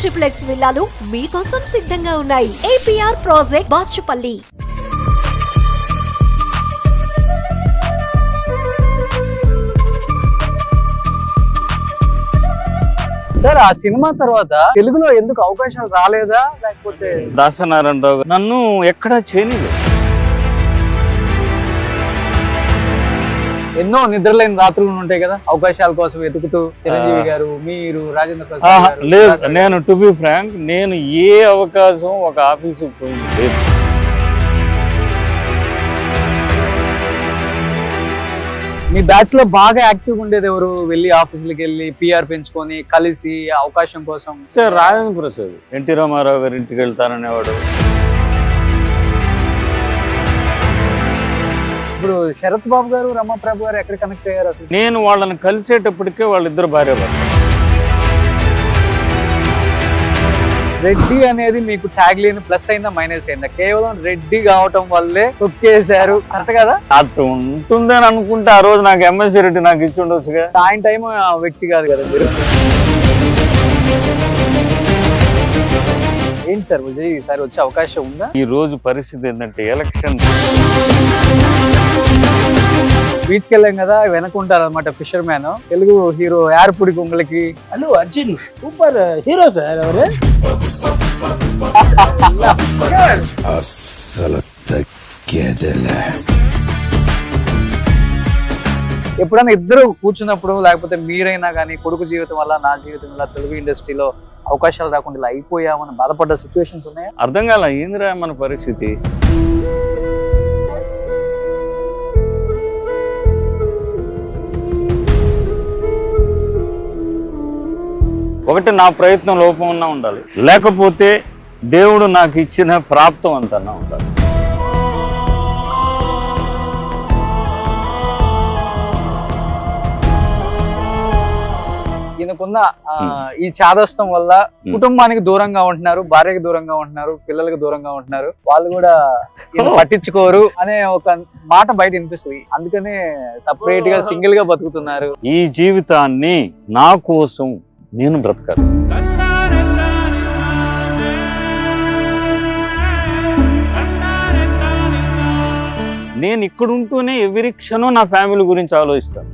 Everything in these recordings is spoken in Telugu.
ట్రిప్లెక్స్ విల్లాలు మీకోసం సిద్ధంగా ఉన్నాయి. APR project Bachupally. సార్ ఆ సినిమా తర్వాత తెలుగులో ఎందుకు అవకాశాలు రాలేదా, లేకపోతే దాసనారాయణరావు నన్ను ఎక్కడా చేయలేదు. ఎన్నో నిద్రలేని రాత్రులు ఉంటాయి కదా అవకాశాల కోసం వెతుకుతూ, చిరంజీవి గారు, మీరు, రాజేంద్ర ప్రసాద్ గారు? లేదు, నేను టు బి ఫ్రాంక్, నేను ఏ అవకాశం ఒక ఆఫీసు పోయింది లేదు. మీ బ్యాచ్ లో బాగా యాక్టివ్ ఉండేది ఎవరు? వెళ్ళి ఆఫీసులకు వెళ్ళి పిఆర్ పెంచుకొని కలిసి అవకాశం కోసం? రాజేంద్ర ప్రసాద్, ఎన్టీ రామారావు గారి ఇంటికి వెళ్తాననేవాడు. ఇప్పుడు శరత్ బాబు గారు, రమాప్రభు గారు ఎక్కడ కనెక్ట్ అయ్యారు అసలు? నేను వాళ్ళని కలిసేటప్పటికే వాళ్ళిద్దరు భార్య భర్త. రెడ్డి అనేది మీకు ట్యాగ్ లేని ప్లస్ అయిందా మైనస్ అయిందా? కేవలం రెడ్డి కావటం వల్లే తొక్కేశారు, కరెక్ట్ కదా? అటు ఉంటుందని అనుకుంటే ఆ రోజు నాకు ఎంఎస్సీ రెడ్డి నాకు ఇచ్చి ఉండొచ్చుగా. ఆయన టైం ఆ వ్యక్తి కాదు కదా మీరు. ఏంటి సార్ విజయ్, ఈసారి వచ్చే అవకాశం ఉందా? ఈ రోజు పరిస్థితి ఏంటంటే ఎలక్షన్ బీచ్కి వెళ్ళాం కదా, వెనకుంటారు అనమాట ఫిషర్ మ్యాన్. తెలుగు హీరో యార్పుడి కొంగలకి Allu Arjun super hero sir. ఎవరు అస్సలు తగ్గేదిలే. ఎప్పుడైనా ఇద్దరు కూర్చున్నప్పుడు, లేకపోతే మీరైనా కానీ కొడుకు జీవితం వల్ల, నా జీవితం వల్ల తెలుగు ఇండస్ట్రీలో అవకాశాలు రాకుండా ఇలా అయిపోయామని బాధపడ్డ సిచ్యువేషన్స్ ఉన్నాయా? అర్థం కాల ఏందిరా మన పరిస్థితి. ఒకటి నా ప్రయత్నం లోపం ఉన్నా ఉండాలి, లేకపోతే దేవుడు నాకు ఇచ్చిన ప్రాప్తం అంతన్నా ఉండాలి. ఈయనకున్న ఈ చాదస్తం వల్ల కుటుంబానికి దూరంగా ఉంటున్నారు, భార్యకి దూరంగా ఉంటున్నారు, పిల్లలకి దూరంగా ఉంటున్నారు. వాళ్ళు కూడా ఈయన పట్టించుకోరు అనే ఒక మాట బయట వినిపిస్తుంది. అందుకనే సపరేట్ గా సింగిల్ గా బతుకుతున్నారు. ఈ జీవితాన్ని నా కోసం నేను బ్రతకాలి. నేను ఇక్కడ ఉంటూనే ఎవరి క్షణం నా ఫ్యామిలీ గురించి ఆలోచిస్తాను.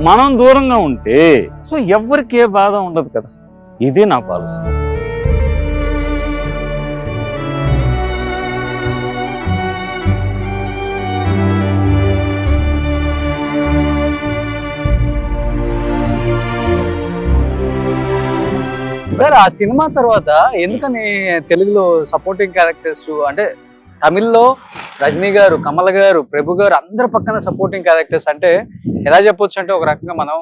మనం దూరంగా ఉంటే సో ఎవరికి ఏ బాధ ఉండదు కదా. ఇదే నా పాలసీ. సార్ ఆ సినిమా తర్వాత ఎందుకని తెలుగులో సపోర్టింగ్ క్యారెక్టర్స్, అంటే తమిళ్లో రజనీ గారు, కమల్ గారు, ప్రభు గారు అందరి పక్కన సపోర్టింగ్ క్యారెక్టర్స్, అంటే ఎలా చెప్పొచ్చు అంటే ఒక రకంగా మనం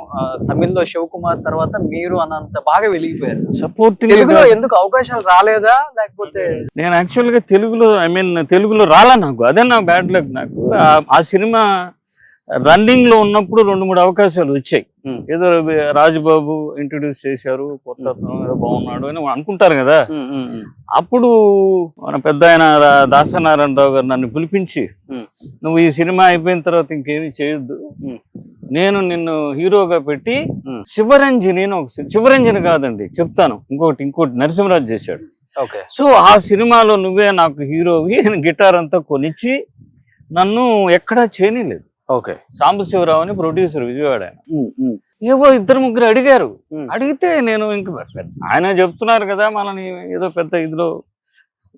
తమిళ్లో శివకుమార్ తర్వాత మీరు అన్నంత బాగా వెలిగిపోయారు. సపోర్టింగ్ తెలుగులో ఎందుకు అవకాశాలు రాలేదా, లేకపోతే? నేను యాక్చువల్గా తెలుగులో రాలా నాకు. అదే నా బ్యాడ్ లక్. నాకు ఆ సినిమా రన్నింగ్ లో ఉన్నప్పుడు 2-3 అవకాశాలు వచ్చాయి. ఏదో రాజుబాబు ఇంట్రడ్యూస్ చేశారు, కొత్త ఏదో బాగున్నాడు అని అనుకుంటారు కదా. అప్పుడు మన పెద్ద ఆయన దాసనారాయణరావు గారు నన్ను పిలిపించి, నువ్వు ఈ సినిమా అయిపోయిన తర్వాత ఇంకేమీ చేయొద్దు, నేను నిన్ను హీరోగా పెట్టి శివరంజని శివరంజని కాదండి చెప్తాను, ఇంకోటి నరసింహరాజు చేశాడు. సో ఆ సినిమాలో నువ్వే నాకు హీరోవి, గిటార్ అంతా కొనిచ్చి నన్ను ఎక్కడా చేయలేదు. సాంబశివరావు అని ప్రొడ్యూసర్, విజయవాడ ఆయన. ఏవో 2-3 అడిగారు. అడిగితే నేను ఇంక ఆయన చెప్తున్నారు కదా మనని ఏదో పెద్ద ఇదిలో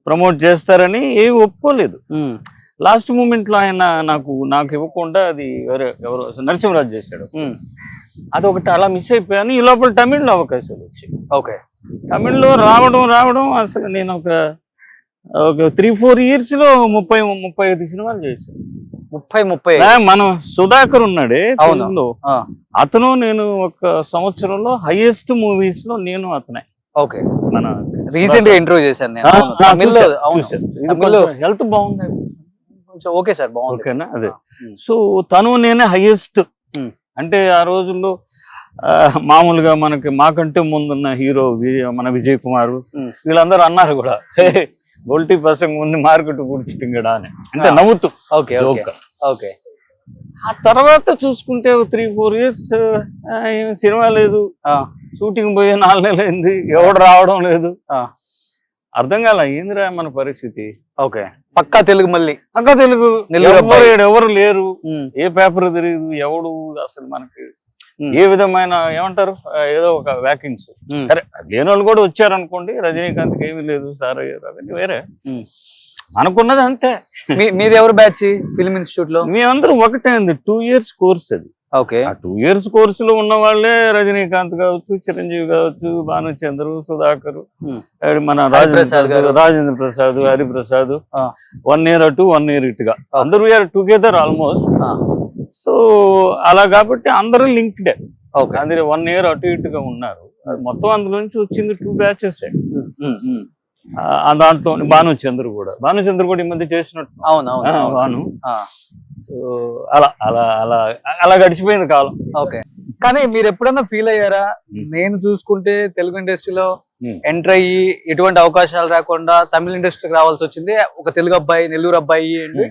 ప్రమోట్ చేస్తారని ఏవి ఒప్పుకోలేదు. లాస్ట్ మూమెంట్ లో ఆయన నాకు ఇవ్వకుండా అది ఎవరో నరసింహరాజు చేశాడు. అదొకటి అలా మిస్ అయిపోయాను. ఈ లోపల తమిళ్లో అవకాశాలు వచ్చాయి. తమిళ్లో రావడం అసలు నేను ఒక 3-4 years లో 30-35 సినిమాలు చేశాను. 30 మనం సుధాకర్ ఉన్నాడే తెలుగులో, అతను నేను ఒక సంవత్సరంలో హైయెస్ట్ మూవీస్ లో నేను అతనే. మన రీసెంట్ గా ఇంటర్వ్యూ చేశాను. హెల్త్ బాగుంది. ఓకే సార్, బాగుంది. ఓకేనా? అదే. సో తను నేనే హైయెస్ట్. అంటే ఆ రోజుల్లో మామూలుగా మాకంటే ముందున్న హీరో మన విజయ్ కుమార్ వీళ్ళందరూ అన్నారు కూడా, బొల్టీ పసంగా ఉంది మార్కెట్ కూర్చుంటాడా అని అంటే నవ్వుతూ ఓకే జోక్. ఓకే ఆ తర్వాత చూసుకుంటే 3-4 years సినిమా లేదు, షూటింగ్ పోయి 4 నెలలు అయింది, ఎవడు రావడం లేదు. అర్థం కాల ఏందిరా మన పరిస్థితి. ఓకే పక్కా తెలుగు మళ్ళీ పక్కా తెలుగు ఎవరు లేరు, ఏ పేపర్ తెలియదు, ఎవడు అసలు మనకి ఏ విధమైన ఏమంటారు ఏదో ఒక వ్యాకింగ్స్. సరే లేని వాళ్ళు కూడా వచ్చారనుకోండి, రజనీకాంత్కి ఏమీ లేదు, సార్ అవన్నీ వేరే, అనుకున్నది అంతే. మీది ఎవరు బ్యాచ్ ఫిల్మ్ ఇన్స్టిట్యూట్ లో? మేమందరం ఒకటే అండి, 2 years కోర్స్ అది. ఓకే ఆ 2 years కోర్సులో ఉన్న వాళ్ళే రజనీకాంత్ కావచ్చు, చిరంజీవి కావచ్చు, భానుచంద్ర, సుధాకర్, మన రాజేంద్ర ప్రసాద్, హరిప్రసాద్, 1 year అటు 1 year ఇటుగా అందరూ టుగెదర్ ఆల్మోస్ట్. సో అలా కాబట్టి అందరూ లింక్డ్. అందరు 1 year అటు ఇటుగా ఉన్నారు. మొత్తం అందులో నుంచి వచ్చింది 2 batches. దాంట్లో భానుచంద్ర కూడా ఈ మధ్య చేసినట్టు భాను. సో అలా అలా అలా అలా గడిచిపోయింది కాలం. ఓకే కానీ మీరు ఎప్పుడన్నా ఫీల్ అయ్యారా, నేను చూసుకుంటే తెలుగు ఇండస్ట్రీలో ఎంటర్ అయ్యి ఎటువంటి అవకాశాలు రాకుండా తమిళ ఇండస్ట్రీకి రావాల్సి వచ్చింది, ఒక తెలుగు అబ్బాయి, నెల్లూరు అబ్బాయి అండి.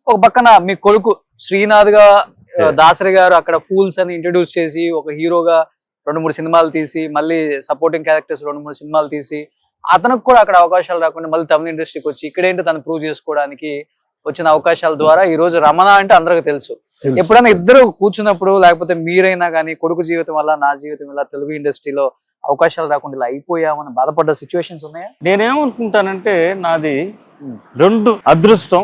ఒక పక్కన మీ కొడుకు శ్రీనాథ్ గా దాసరి గారు అక్కడ ఫూల్స్ అని ఇంట్రడ్యూస్ చేసి ఒక హీరోగా 2-3 సినిమాలు తీసి, మళ్ళీ సపోర్టింగ్ క్యారెక్టర్స్ 2-3 సినిమాలు తీసి, అతనికి కూడా అక్కడ అవకాశాలు రాకుండా మళ్ళీ తమిళ ఇండస్ట్రీకి వచ్చి ఇక్కడేంటి తను ప్రూవ్ చేసుకోవడానికి వచ్చిన అవకాశాల ద్వారా ఈ రోజు రమణ అంటే అందరికి తెలుసు. ఎప్పుడైనా ఇద్దరు కూర్చున్నప్పుడు, లేకపోతే మీరైనా కానీ కొడుకు జీవితం వల్ల నా జీవితం వల్ల తెలుగు ఇండస్ట్రీలో అవకాశాలు రాకుండా ఇలా అయిపోయామని బాధపడ్డ సిచ్యువేషన్స్ ఉన్నాయా? నేనేమనుకుంటానంటే నాది 2 అదృష్టం,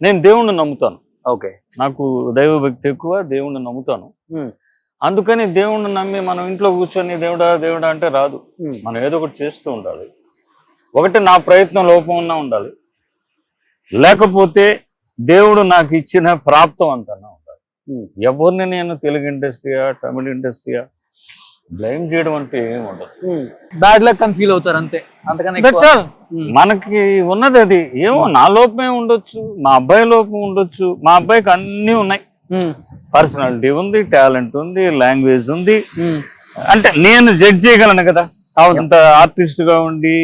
నేను దేవుణ్ణి నమ్ముతాను. ఓకే నాకు దైవ భక్తి ఎక్కువ, దేవుణ్ణి నమ్ముతాను. అందుకని దేవుణ్ణి నమ్మి మనం ఇంట్లో కూర్చొని దేవుడా దేవుడా అంటే రాదు. మనం ఏదో ఒకటి చేస్తూ ఉండాలి. ఒకటి నా ప్రయత్నం లోపం ఉన్నా ఉండాలి, లేకపోతే దేవుడు నాకు ఇచ్చిన ప్రాప్తం అంతనా ఉండాలి. ఎవరిని నేను తెలుగు ఇండస్ట్రీయా తమిళ ఇండస్ట్రీయా బ్లేమ్ చేయడం అంటే ఏమి ఉండదు. బ్యాడ్ లక్ అని ఫీల్ అవుతారు అంతే, అంతకని మనకి ఉన్నది అది. ఏమో నా లోపమే ఉండొచ్చు, మా అబ్బాయి లోపం ఉండొచ్చు. మా అబ్బాయికి అన్ని ఉన్నాయి, పర్సనాలిటీ ఉంది, టాలెంట్ ఉంది, లాంగ్వేజ్ ఉంది. అంటే నేను జడ్జ్ చేయగలను కదా, ఇంత ఆర్టిస్ట్ గా ఉండి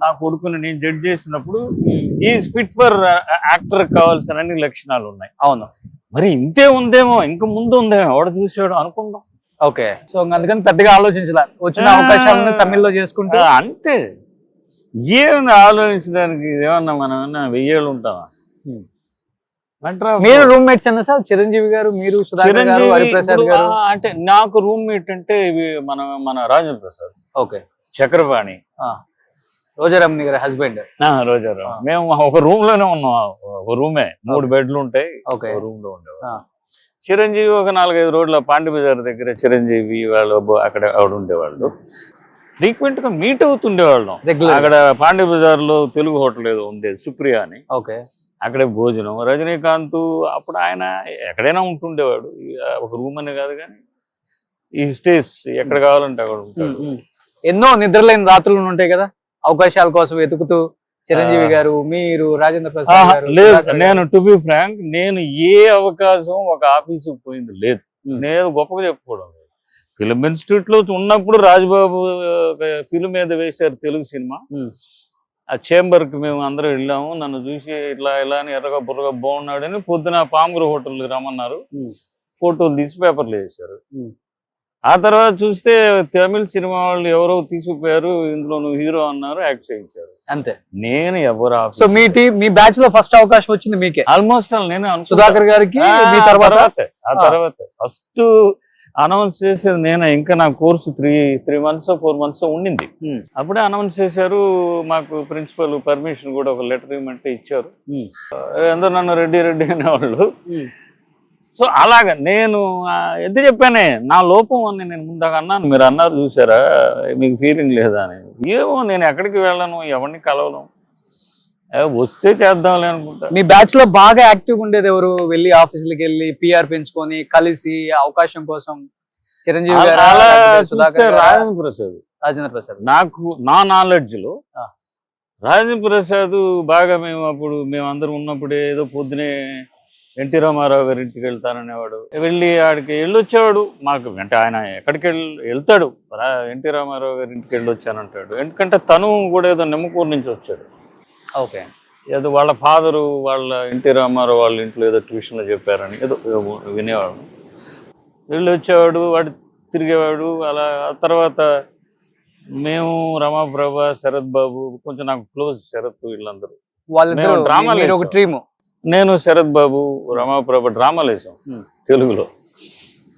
నా కొడుకుని నేను జడ్జ్ చేసినప్పుడు ఈజ్ ఫిట్ ఫర్ యాక్టర్ కావాల్సిన అన్ని లక్షణాలు ఉన్నాయి. అవును, మరి ఇంతే ఉందేమో, ఇంకా ముందు ఉందేమో, ఎవడ చూసాడు అనుకుందాం. ఓకే సో అందుకని పెద్దగా ఆలోచించాల, వచ్చిన అవకాశాలను తమిళ్లో చేసుకుంటే అంతే. ఏముంది ఆలోచించడానికి, ఏమన్నా మనం ఏమన్నా 1000 ఏళ్ళు ఉంటామా? మీరు రూమ్మేట్స్ అన్న సార్, చిరంజీవి గారు, మీరు, సుధాకర్ గారు, హరిప్రసాద్ గారు? అంటే నాకు రూమ్మేట్ అంటే ఇవి మన రాజేంద్ర ప్రసాద్, ఓకే, చక్రపాణి, రోజారామ్ గారి హస్బెండ్. రోజారామ్. మేము ఒక రూమ్ లోనే ఉన్నాం, ఒక రూమే, 3 బెడ్లు ఉంటాయి, ఒక రూమ్ లో ఉండేవాడు. చిరంజీవి ఒక 4-5 రోడ్ల పాండి బజార్ దగ్గర చిరంజీవి వాళ్ళు అక్కడ ఆవిడ ఉండేవాళ్ళు. ఫ్రీక్వెంట్ గా మీట్ అవుతుండేవాళ్ళం. అక్కడ పాండి బజార్ లో తెలుగు హోటల్ ఏదో ఉండేది, సుప్రియా అని. ఓకే అక్కడే భోజనం. రజనీకాంత్ అప్పుడు ఆయన ఎక్కడైనా ఉంటుండేవాడు, ఒక రూమ్ అనే కాదు కానీ ఈ స్టేస్ ఎక్కడ కావాలంటే అక్కడ ఉంటాడు. ఎన్నో నిద్రలేని రాత్రులు ఉంటాయి కదా అవకాశాల కోసం వెతుకుతూ, చిరంజీవి గారు, మీరు, రాజేంద్ర ప్రసాద్ గారు? లేదు, నేను టు బి ఫ్రాంక్, నేను ఏ అవకాశం ఒక ఆఫీసుకు పోయింది లేదు. నేను గొప్పగా చెప్పుకోవడం లేదు. ఫిలిం ఇన్స్టిట్యూట్ లో ఉన్నప్పుడు రాజబాబు ఫిలిం మీద వేశారు తెలుగు సినిమా. ఆ చేంబర్ కి మేము అందరం వెళ్ళాము. నన్ను చూసి ఇట్లా ఇలా అని ఎర్రగా బుర్రగా బాగున్నాడని పొద్దున పాముగురు హోటల్కి రమ్మన్నారు. ఫోటోలు తీసి పేపర్లు వేశారు. ఆ తర్వాత చూస్తే తమిళ సినిమా వాళ్ళు ఎవరో తీసుకుపోయారు, ఇందులో నువ్వు హీరో అన్నారు, యాక్ట్ చేయించారు, అంతే. నేను ఎవరు సో మీ బ్యాచ్ లో ఫస్ట్ అవకాశం వచ్చింది మీకే? ఆల్మోస్ట్ నేనే. సుధాకర్ గారికి ఆ తర్వాత ఫస్ట్ అనౌన్స్ చేసేది నేనే. ఇంకా నా కోర్సు 3 months 4 months ఉండింది. అప్పుడే అనౌన్స్ చేశారు. మాకు ప్రిన్సిపల్ పర్మిషన్ కూడా ఒక లెటర్ ఇవ్వమంటే ఇచ్చారు. అందరూ నన్ను రెడ్డి రెడ్డి అనేవాళ్ళు. సో అలాగా నేను ఎంత చెప్పానే, నా లోపం అని నేను ముందాక అన్నాను. మీరు అన్నారు చూసారా, మీకు ఫీలింగ్ లేదా అని. ఏమో నేను ఎక్కడికి వెళ్ళను, ఎవరిని కలవను, వస్తే చేద్దాంలే అనుకుంటా. మీ బ్యాచ్ లో బాగా యాక్టివ్ ఉండేది ఎవరు? వెళ్ళి ఆఫీసులకి వెళ్ళి పిఆర్ పెంచుకొని కలిసి అవకాశం కోసం? చిరంజీవి గారు, రాజేంద్ర ప్రసాద్. నాకు నా నాలెడ్జ్ లో రాజేంద్ర ప్రసాద్ బాగా, మేమందరం ఉన్నప్పుడే ఏదో పొద్దునే ఎన్టీ రామారావు గారి ఇంటికి వెళ్తాననేవాడు. వెళ్ళి ఆడికి వెళ్ళొచ్చేవాడు. మాకు అంటే ఆయన ఎక్కడికి వెళ్తాడు, ఎన్టీ రామారావు గారి ఇంటికి వెళ్ళొచ్చానంటాడు. ఎందుకంటే తను కూడా ఏదో నిమ్మకూరు నుంచి వచ్చాడు. ఓకే. ఏదో వాళ్ళ ఫాదరు వాళ్ళ ఎన్టీ రామారావు వాళ్ళ ఇంట్లో ఏదో ట్యూషన్లో చెప్పారని ఏదో వినేవాడు. వీళ్ళు వచ్చేవాడు, వాడు తిరిగేవాడు. అలా ఆ తర్వాత మేము రమాప్రభ, శరత్ బాబు, కొంచెం నాకు క్లోజ్ శరత్, వీళ్ళందరూ వాళ్ళిద్దరూ డ్రామాలు మీరు ఒక టీమ్. నేను శరత్ బాబు రమాప్రభ డ్రామాలు వేసాం తెలుగులో.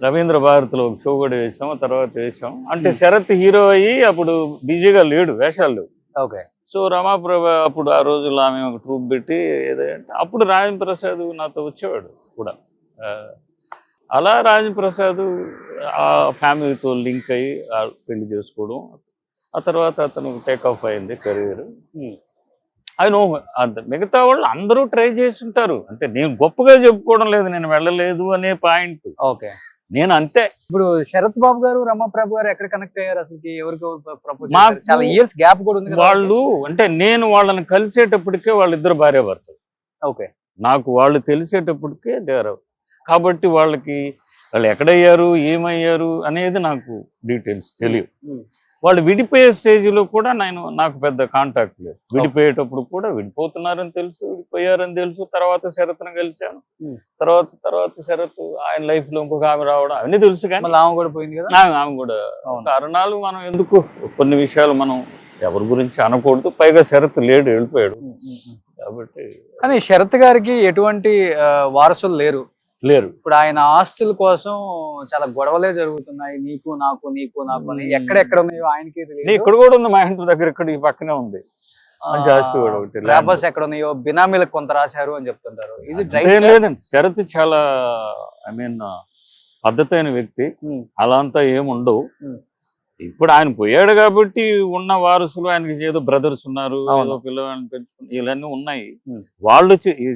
రవీంద్ర భారతిలో ఒక షో కూడా వేసాం, తర్వాత వేసాం. అంటే శరత్ హీరో అయ్యి అప్పుడు బిజీగా లేడు, వేషాలు లేవు. ఓకే. సో రమాప్రభ అప్పుడు ఆ రోజుల్లో ఆమె ఒక ట్రూప్ పెట్టి ఏదంటే అప్పుడు రాజేంద్ర ప్రసాద్ నాతో వచ్చేవాడు కూడా. అలా రాజేంద్ర ప్రసాద్ ఆ ఫ్యామిలీతో లింక్ అయ్యి పెళ్లి చేసుకోవడం. ఆ తర్వాత అతను టేక్ ఆఫ్ అయింది కెరీర్. అది నో, మిగతా వాళ్ళు అందరూ ట్రై చేస్తుంటారు. అంటే నేను గొప్పగా చెప్పుకోవడం లేదు, నేను వెళ్ళలేదు అనే పాయింట్. ఓకే. నేను అంతే. ఇప్పుడు శరత్ బాబు గారు, రమాప్రభు గారు ఎక్కడ కనెక్ట్ అయ్యారు అసలు? ఎవరికి ప్రపోజ్? మాకు చాలా ఇయర్స్ గ్యాప్ కూడా ఉంది. వాళ్ళు అంటే నేను వాళ్ళని కలిసేటప్పటికే వాళ్ళిద్దరు భార్య భర్తలు. ఓకే. నాకు వాళ్ళు తెలిసేటప్పటికే దేవరు. కాబట్టి వాళ్ళకి వాళ్ళు ఎక్కడయ్యారు, ఏమయ్యారు అనేది నాకు డీటెయిల్స్ తెలియదు. వాళ్ళు విడిపోయే స్టేజ్లో కూడా నాకు పెద్ద కాంటాక్ట్ లేదు. విడిపోయేటప్పుడు కూడా విడిపోతున్నారని తెలుసు, విడిపోయారని తెలుసు. తర్వాత శరత్ను కలిశాను. తర్వాత శరత్ ఆయన లైఫ్ లో ఇంకొక ఆమె రావడం అవన్నీ తెలుసు. కానీ ఆమె కూడా పోయింది కదా. ఆమె కూడా కారణాలు మనం ఎందుకు, కొన్ని విషయాలు మనం ఎవరి గురించి అనకూడదు. పైగా శరత్ లేడు, వెళ్ళిపోయాడు కాబట్టి. కానీ శరత్ గారికి ఎటువంటి వారసులు లేరు. ఇప్పుడు ఆయన ఆస్తుల కోసం చాలా గొడవలే జరుగుతున్నాయి. నీకు నాకు అని ఎక్కడెక్కడ ఉన్నాయో ఆయనకి తెలియదు. ఇక్కడ కూడా ఉంది, మా ఇంటి దగ్గర ఇక్కడ ఈ పక్కనే ఉంది మంచి ఆస్తి కూడా ఒకటి. లేబర్స్ ఎక్కడ ఉన్నాయో బినామీలకు కొంత రాశారు అని చెప్తుంటారు. లేదండి, శరత్ చాలా పద్ధతైన వ్యక్తి. అలా అంతా ఏముండవు. ఇప్పుడు ఆయన పోయాడు కాబట్టి ఉన్న వారసులు ఆయనకి ఏదో బ్రదర్స్ ఉన్నారు, ఏదో పిల్లవాళ్ళని పెంచుకుని ఇవన్నీ ఉన్నాయి.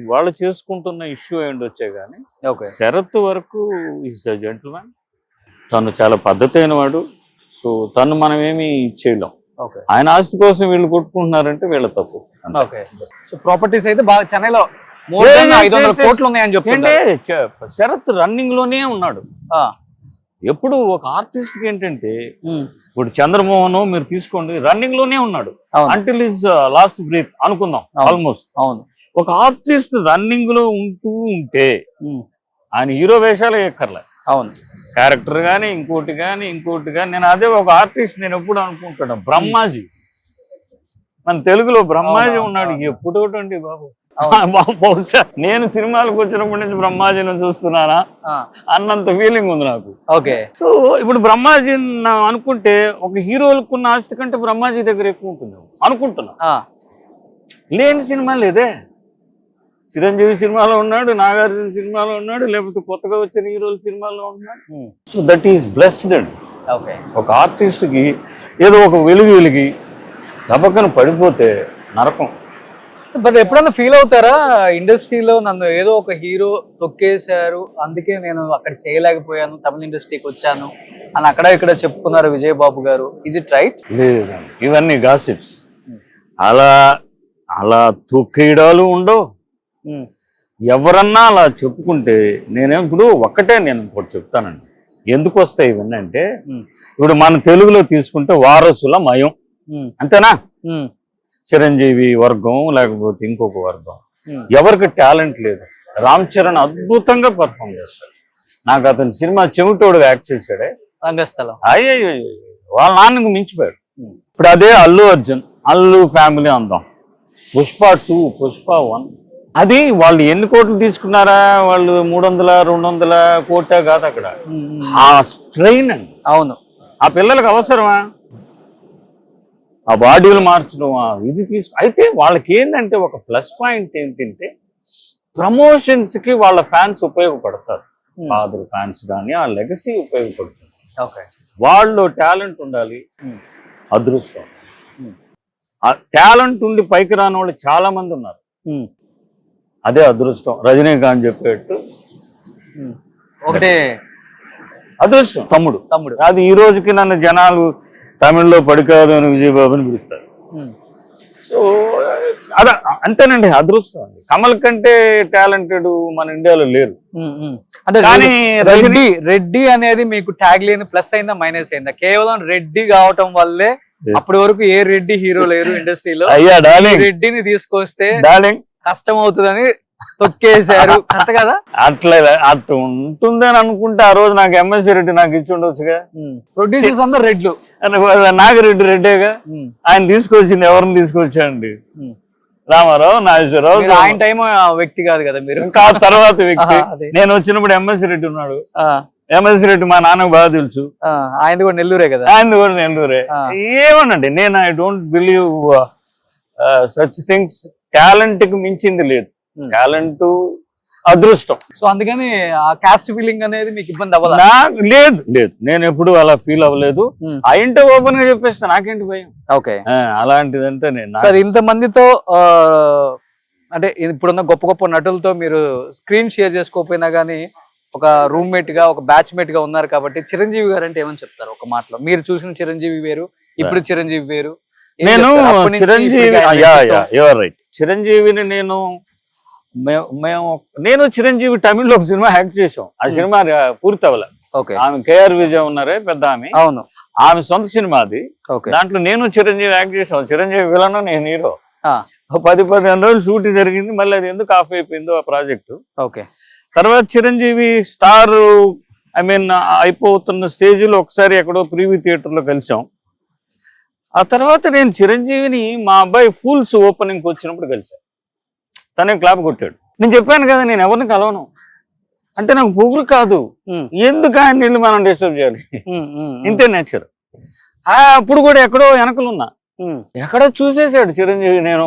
వాళ్ళు చేసుకుంటున్న ఇష్యూ ఏంటి వచ్చే గానీ శరత్ వరకు ఈజ్ అ జెంటిల్మెన్. తను చాలా పద్ధతైన వాడు. సో తను మనం ఏమి చేయలేం. ఆయన ఆస్తి కోసం వీళ్ళు కొట్టుకుంటున్నారంటే వీళ్ళ తప్పు. సో ప్రాపర్టీస్ అయితే బాగా చెన్నైలో 500 కోట్లు ఉన్నాయని చెప్పండి. శరత్ రన్నింగ్ లోనే ఉన్నాడు. ఎప్పుడు ఒక ఆర్టిస్ట్ కి ఏంటంటే ఇప్పుడు చంద్రమోహన్ మీరు తీసుకోండి, రన్నింగ్ లోనే ఉన్నాడు అంటిల్ హిస్ లాస్ట్ బ్రీత్ అనుకుందాం. ఆల్మోస్ట్ ఒక ఆర్టిస్ట్ రన్నింగ్ లో ఉంటే ఆయన హీరో వేషాలు ఎక్కర్లే. క్యారెక్టర్ గానీ ఇంకోటి గానీ నేను అదే ఒక ఆర్టిస్ట్ నేను ఎప్పుడు అనుకుంటాను. బ్రహ్మాజీ, మన తెలుగులో బ్రహ్మాజీ ఉన్నాడు ఎప్పుడోటండి బాబు. బహుశా నేను సినిమాలకు వచ్చినప్పటి నుంచి బ్రహ్మాజీని చూస్తున్నానా అన్నంత ఫీలింగ్ ఉంది నాకు. ఓకే. సో ఇప్పుడు బ్రహ్మాజీ అనుకుంటే ఒక హీరోలకున్న ఆస్తి కంటే బ్రహ్మాజీ దగ్గర ఎక్కువ ఉంటుంది అనుకుంటున్నా. లేని సినిమా లేదే. చిరంజీవి సినిమాలో ఉన్నాడు, నాగార్జున సినిమాలో ఉన్నాడు, లేకపోతే కొత్తగా వచ్చిన హీరోల సినిమాలో ఉన్నాడు. So that is blessed. ఒక ఆర్టిస్ట్ కి ఏదో ఒక వెలిగి దబక్కన పడిపోతే నరకం. బట్ ఎప్పుడన్నా ఫీల్ అవుతారా ఇండస్ట్రీలో నన్ను ఏదో ఒక హీరో తొక్కేశారు, అందుకే నేను అక్కడ చేయలేకపోయాను, తమిళ ఇండస్ట్రీకి వచ్చాను అని అక్కడ ఇక్కడ చెప్పుకున్నారు విజయ్ బాబు గారు. Is it right? లేదు, ఇవన్నీ గాసిప్స్. అలా తొక్కేయడాలు ఉండవు. ఎవరన్నా అలా చెప్పుకుంటే ఇప్పుడు నేను ఇంకోటి చెప్తానండి ఎందుకు వస్తాయి ఇవన్నీ అంటే, ఇప్పుడు మన తెలుగులో తీసుకుంటే వారసుల మయం అంతేనా. చిరంజీవి వర్గం లేకపోతే ఇంకొక వర్గం, ఎవరికి టాలెంట్ లేదు. రామ్ చరణ్ అద్భుతంగా పర్ఫామ్ చేస్తాడు. నాకు అతని సినిమా చెవిటోడుగా యాక్ట్ చేశాడే రంగస్థలం, అయ్యో వాళ్ళ నాన్నకు మించిపోయాడు. ఇప్పుడు అదే అల్లు అర్జున్, అల్లు ఫ్యామిలీ అందాం. పుష్ప 2, పుష్ప 1 అది వాళ్ళు ఎన్ని కోట్లు తీసుకున్నారా, వాళ్ళు 300-200 కోట్ల కాదు అక్కడ. ఆ స్ట్రెయిన్ అండి. అవును, ఆ పిల్లలకు అవసరమా ఆ బాడీలు మార్చడం, ఇది అయితే వాళ్ళకి ఏంటంటే ఒక ప్లస్ పాయింట్ ఏంటంటే ప్రమోషన్స్ కి వాళ్ళ ఫ్యాన్స్ ఉపయోగపడతారు. ఫాదర్ ఫ్యాన్స్ కానీ ఆ లెగసీ ఉపయోగపడుతుంది. వాళ్ళు టాలెంట్ ఉండాలి, అదృష్టం. ఆ టాలెంట్ ఉండి పైకి రాని వాళ్ళు చాలా మంది ఉన్నారు. అదే అదృష్టం. రజనీకాంత్ చెప్పేట్టు ఒకటే అదృష్టం. తమ్ముడు అది ఈ రోజుకి నన్ను జనాలు తమిళ్లో పడికాదు అని విజయబాబుని పిలుస్తారు. సో అదే అంతేనండి, అదృష్టం అండి. కమల్ కంటే టాలెంటెడ్ మన ఇండియాలో లేరు. అంటే కానీ రెడ్డి అనేది మీకు ట్యాగ్ లేని ప్లస్ అయిందా మైనస్ అయిందా? కేవలం రెడ్డి కావటం వల్లే అప్పటి వరకు ఏ రెడ్డి హీరో లేరు ఇండస్ట్రీలో, అయ్యా డార్లింగ్, రెడ్డిని తీసుకొస్తే డార్లింగ్ కష్టం అవుతుందని తొక్కేశారు. కరెక్ట్ కదా? అట్లా అట్లా ఉంటుందని అనుకుంటే ఆ రోజు నాకు ఎంఎస్సీ రెడ్డి నాకు ఇచ్చి ఉండొచ్చుగా. ప్రొడ్యూసర్స్ అందరు రెడ్లు. నాగిరెడ్డి రెడ్డేగా. ఆయన తీసుకొచ్చింది ఎవరిని తీసుకొచ్చాండి? రామారావు, నాగేశ్వరరావు. ఆయన టైం వ్యక్తి కాదు కదా మీరు, ఇంకా తర్వాత వ్యక్తి. నేను వచ్చినప్పుడు ఎంఎస్సీ రెడ్డి ఉన్నాడు. ఎంఎస్సీ రెడ్డి మా నాన్నకు బాగా తెలుసు. ఆయన కూడా నెల్లూరే కదా. ఆయన కూడా నెల్లూరే. ఏమనండి, నేను I don't believe such things. Talent కి మించింది లేదు, టాలెంట్ అదృష్టం. సో అందుకని ఆ కాస్ట్ ఫీలింగ్ అనేది మీకు ఇబ్బంది అవ్వదా? నాకు లేదు లేదు, నేను ఎప్పుడు అలా ఫీల్ అవ్వలేదు. అయింటే ఓపెన్ గా చెప్పేస్తా, నాకేంటి భయం. ఓకే, అలాంటిదంటే నేను సార్ ఇంత మందితో అంటే ఇప్పుడున్న గొప్ప గొప్ప నటులతో మీరు స్క్రీన్ షేర్ చేసుకోకపోయినా గానీ ఒక రూమ్మేట్ గా, ఒక బ్యాచ్ మేట్ గా ఉన్నారు కాబట్టి చిరంజీవి గారు అంటే ఏమని చెప్తారు ఒక మాటలో? మీరు చూసిన చిరంజీవి వేరు, ఇప్పుడు చిరంజీవి వేరు. నేను చిరంజీవి, రైట్, చిరంజీవిని నేను చిరంజీవి తమిళ్లో ఒక సినిమా యాక్ట్ చేసాం. ఆ సినిమా పూర్తి అవ్వలే. ఆమె కేఆర్ విజయ్ ఉన్నారే పెద్ద ఆమె, అవును, ఆమె సొంత సినిమా అది. దాంట్లో నేను చిరంజీవి యాక్ట్ చేసాం. చిరంజీవి విలను, నేను హీరో. 10-15 రోజులు షూటింగ్ జరిగింది. మళ్ళీ అది ఎందుకు ఆఫ్ అయిపోయిందో ఆ ప్రాజెక్టు. తర్వాత చిరంజీవి స్టార్ అయిపోతున్న స్టేజ్లో ఒకసారి ఎక్కడో ప్రీవ్యూ థియేటర్లో కలిసాం. ఆ తర్వాత నేను చిరంజీవిని మా అబ్బాయి ఫూల్స్ ఓపెనింగ్కి వచ్చినప్పుడు కలిసాను. తనే క్లాప్ కొట్టాడు. నేను చెప్పాను కదా, నేను ఎవరిని కలవను అంటే నాకు పొగురు కాదు, ఎందుకు ఆయన నీళ్ళు మనం డిస్టర్బ్ చేయాలి, ఇంతే నేచర్. అప్పుడు కూడా ఎక్కడో వెనకలున్నా, ఎక్కడో చూసేసాడు చిరంజీవి. నేను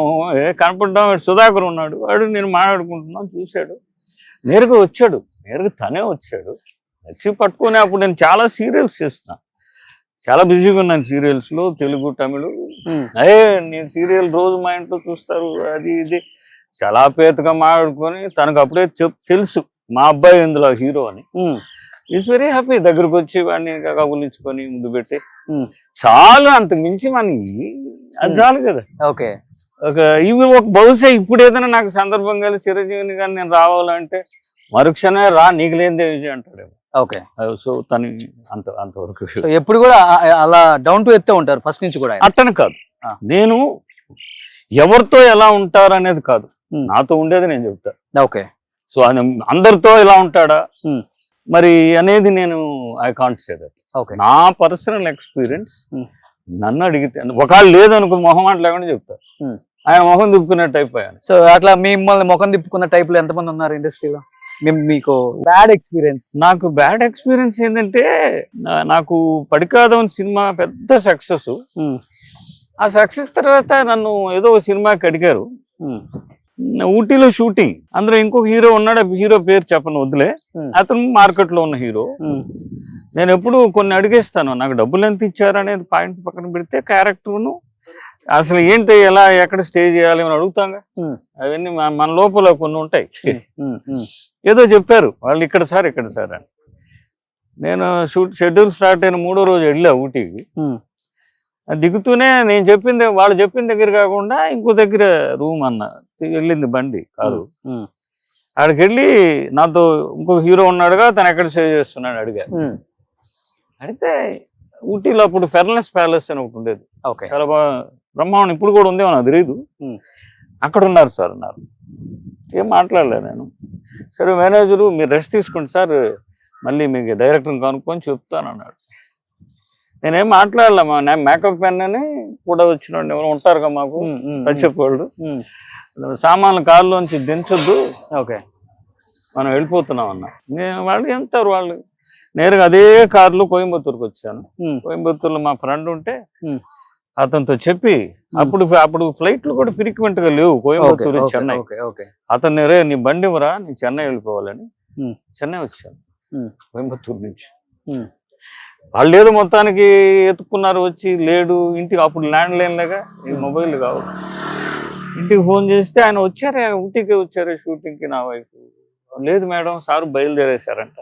కనపడ్డాం, సుధాకర్ ఉన్నాడు, వాడు నేను మాట్లాడుకుంటున్నాం, చూశాడు, నేరుగా వచ్చాడు. నేరుగా తనే వచ్చాడు, వచ్చి పట్టుకుని అప్పుడు నేను చాలా సీరియల్స్ చేస్తున్నాను, చాలా బిజీగా ఉన్నాను సీరియల్స్ లో, తెలుగు తమిళ్. నేను సీరియల్ రోజు మా ఇంట్లో చూస్తారు, అది ఇది చాలా పేతగా మాట్లాడుకొని తనకు అప్పుడే తెలుసు మా అబ్బాయి ఇందులో హీరో అని. Is very happy. దగ్గరకు వచ్చి వాడిని కబులించుకొని ముందు పెట్టి చాలు, అంతకు మించి మనకి అది చాలు కదా. ఓకే, ఒక బహుశా ఇప్పుడు ఏదైనా నాకు సందర్భం కలిసి చిరంజీవిని కానీ నేను రావాలంటే మరుక్షణమే రా, నీకు లేనిదే విజయ్ అంటాడు. ఓకే, సో తను అంతవరకు ఎప్పుడు కూడా అలా డౌన్ టు ఎత్తే ఉంటారు ఫస్ట్ నుంచి కూడా. అట్టని కాదు, నేను ఎవరితో ఎలా ఉంటారు అనేది కాదు, నాతో ఉండేది నేను చెప్తా. ఓకే, సో అందరితో ఎలా ఉంటాడా మరి అనేది నేను ఐ కాంట్ సే దట్. నా పర్సనల్ ఎక్స్పీరియన్స్. నన్ను అడిగితే ఒకవేళ లేదనుకో మొహమాట లేకుండా చెప్తా. ఆయన మొహం తిప్పుకునే టైప్ అయ్యాను. సో అట్లా మిమ్మల్ని మొహం తిప్పుకున్న టైప్ లో ఎంతమంది ఉన్నారు ఇండస్ట్రీలో? మీకు బ్యాడ్ ఎక్స్పీరియన్స్? నాకు బ్యాడ్ ఎక్స్పీరియన్స్ ఏంటంటే, నాకు పడికాదం సినిమా పెద్ద సక్సెస్. ఆ సక్సెస్ తర్వాత నన్ను ఏదో సినిమాకి అడిగారు, ఊటీలో షూటింగ్. అందులో ఇంకొక హీరో ఉన్నాడు, హీరో పేరు చెప్పను వదిలే, అతను మార్కెట్ లో ఉన్న హీరో. నేను ఎప్పుడు కొన్ని అడిగేస్తాను, నాకు డబ్బులు ఎంత ఇచ్చారు అనేది పాయింట్ పక్కన పెడితే క్యారెక్టర్ను అసలు ఏంటి, ఎలా ఎక్కడ స్టే చేయాలి అని అడుగుతాగా. అవన్నీ మన లోపల కొన్ని ఉంటాయి. ఏదో చెప్పారు వాళ్ళు, ఇక్కడ సార్ ఇక్కడ సార్ అని. నేను షెడ్యూల్ స్టార్ట్ అయిన 3వ రోజు వెళ్ళా ఊటీకి. దిగుతూనే నేను చెప్పింది, వాళ్ళు చెప్పిన దగ్గర కాకుండా ఇంకో దగ్గర రూమ్ అన్న వెళ్ళింది బండి కాదు. ఆడికి వెళ్ళి నాతో ఇంకొక హీరో ఉన్నాడుగా, తను ఎక్కడ స్టే చేస్తున్నాడు అడిగా. అడిగితే ఊటీలో అప్పుడు ఫెర్నెస్ ప్యాలెస్ అని ఒకటి ఉండేది, చాలా బాగా బ్రహ్మాండం, ఇప్పుడు కూడా ఉందేమో నాకు తెలియదు. అక్కడ ఉన్నారు సార్ అన్నారు. ఏం మాట్లాడలే నేను. సరే మేనేజరు మీరు రెస్ట్ తీసుకోండి సార్, మళ్ళీ మీకు డైరెక్టర్ని కనుక్కొని చెప్తాను అన్నాడు. నేనేం మాట్లాడలే. మా మేకప్ మెన్ అని కూడా వచ్చిన ఎవరు ఉంటారుగా మాకు టచ్అప్ వాళ్ళు, సామాన్లు కారులోంచి దించొద్దు, ఓకే మనం వెళ్ళిపోతున్నాం అన్నా. వాళ్ళు ఎంతారు, వాళ్ళు నేరుగా అదే కారులో కోయంబత్తూరుకి వచ్చాను. కోయంబత్తూరులో మా ఫ్రెండ్ ఉంటే అతనితో చెప్పి, అప్పుడు ఫ్లైట్లు కూడా ఫ్రీక్వెంట్ గా లేవు కోయంబత్తూరు చెన్నై. అతన్ని రే నీ బండి ఇవ్వరా, నీ చెన్నై వెళ్ళిపోవాలని చెన్నై వచ్చాను కోయంబత్తూరు నుంచి. వాళ్ళు ఏదో మొత్తానికి ఎత్తుకున్నారు, వచ్చి లేడు ఇంటికి. అప్పుడు ల్యాండ్ లైన్ లాగా మొబైల్ కావు. ఇంటికి ఫోన్ చేస్తే ఆయన వచ్చారే, ఊటీకి వచ్చారే షూటింగ్ కి. నా వైఫ్ లేదు మేడం సార్ బయలుదేరేశారంట.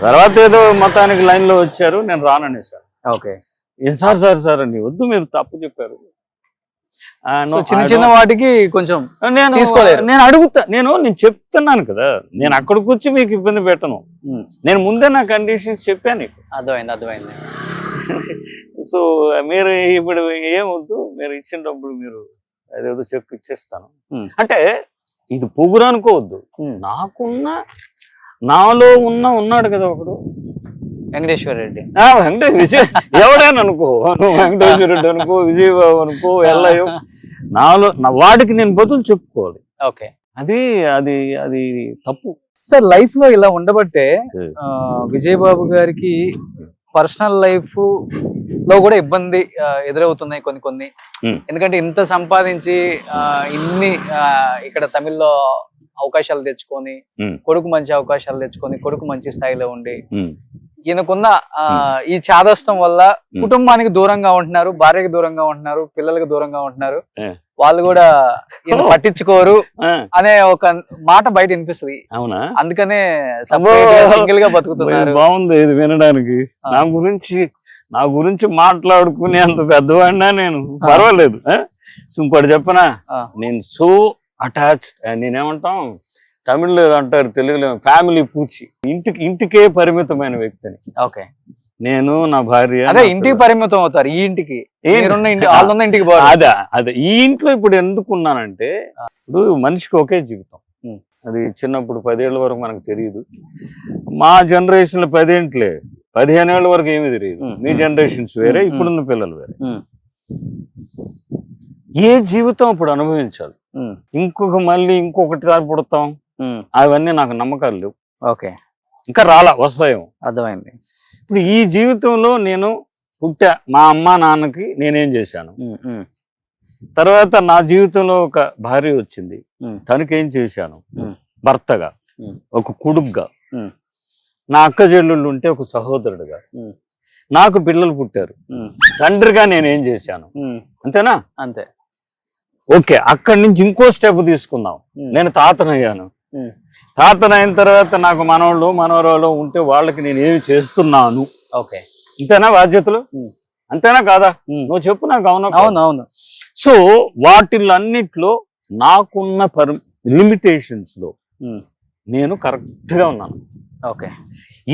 తర్వాత ఏదో మొత్తానికి లైన్ లో వచ్చారు, నేను రాననేసాను. ఓకే సార్ సార్ సార్ అండి, వద్దు మీరు తప్పు చెప్పారు. చిన్న చిన్న వాటికి కొంచెం నేను అడుగుతా, నేను చెప్తున్నాను కదా, నేను అక్కడికి వచ్చి మీకు ఇబ్బంది పెట్టను. నేను ముందే నా కండిషన్స్ చెప్పాను. అర్థమైంది. సో మీరు ఇప్పుడు ఏమొద్దు, మీరు ఇచ్చినప్పుడు మీరు అదేదో చెక్ ఇచ్చేస్తాను. అంటే ఇది పొగురు అనుకోవద్దు, నాలో ఉన్నాడు కదా ఒకడు, వెంకటేశ్వర రెడ్డి. విజయ్ ఎవడైనా అనుకో, వెంకటేశ్వర రెడ్డి అనుకో, విజయబాబు అనుకో, ఎల్లయ్యో, నాలో వాడికి నేను బదులు చెప్పుకోవాలి. ఓకే, అది అది అది తప్పు సార్. లైఫ్ లో ఇలా ఉండబట్టే విజయబాబు గారికి పర్సనల్ లైఫ్ లో కూడా ఇబ్బంది ఎదురవుతున్నాయి కొన్ని. ఎందుకంటే ఇంత సంపాదించి ఇన్ని ఇక్కడ తమిళ్లో అవకాశాలు తెచ్చుకొని, కొడుకు మంచి అవకాశాలు తెచ్చుకొని, కొడుకు మంచి స్థాయిలో ఉండి, ఈయనకున్న ఈ చాదస్తం వల్ల కుటుంబానికి దూరంగా ఉంటున్నారు, భార్యకి దూరంగా ఉంటున్నారు, పిల్లలకు దూరంగా ఉంటున్నారు. వాళ్ళు కూడా ఈయన పట్టించుకోరు అనే ఒక మాట బయట వినిపిస్తుంది. అవునా? అందుకనే సింగిల్ గా బతుకుతున్నారు. బాగుంది ఇది వినడానికి. నా గురించి మాట్లాడుకునే అంత పెద్దవాడినా నేను, పర్వాలేదు. ఇంకోటి చెప్పనా, నేను సో అటాచ్డ్, నేనేమంటాం తమిళ్లో అంటారు, తెలుగులో ఫ్యామిలీ పూచి, ఇంటికే పరిమితమైన వ్యక్తిని. ఓకే, నేను నా భార్య అదే ఇంటికి పరిమితం అవుతారు. ఈ ఇంటికి ఇంటికి అదే ఈ ఇంట్లో ఇప్పుడు ఎందుకున్నానంటే, ఇప్పుడు మనిషికి ఒకే జీవితం. అది చిన్నప్పుడు 10 ఏళ్ల వరకు మనకు తెలియదు. మా జనరేషన్ లో 10 ఏంట్లే, 15 ఏళ్ల వరకు ఏమీ తెలియదు. మీ జనరేషన్స్ వేరే, ఇప్పుడున్న పిల్లలు వేరే. ఏ జీవితం అప్పుడు అనుభవించాలి. మళ్ళీ ఇంకొకటిసారి పుడతాం, అవన్నీ నాకు నమ్మకాలు లేవు. ఓకే, ఇంకా వస్తాయేమో. అర్థమైంది. ఇప్పుడు ఈ జీవితంలో నేను పుట్టా, మా అమ్మ నాన్నకి నేనేం చేశాను, తర్వాత నా జీవితంలో ఒక భార్య వచ్చింది, తనకేం చేశాను, భర్తగా, ఒక కొడుకుగా, నా అక్క చెల్లెళ్ళు ఉంటే ఒక సహోదరుడుగా, నాకు పిల్లలు పుట్టారు, తండ్రిగా నేనేం చేశాను. అంతేనా? అంతే. ఓకే, అక్కడి నుంచి ఇంకో స్టెప్ తీసుకుందాం. నేను తాతనయ్యాను. తాతనైన తర్వాత నాకు మనవరాళ్ళు ఉంటే వాళ్ళకి నేను ఏమి చేస్తున్నాను. ఓకే, ఇంతేనా బాధ్యతలు? అంతేనా కాదా? నువ్వు చెప్పు నాకు. అవును. సో వాటిలన్నిట్లో నాకున్న లిమిటేషన్స్ లో నేను కరెక్ట్ గా ఉన్నాను. ఓకే,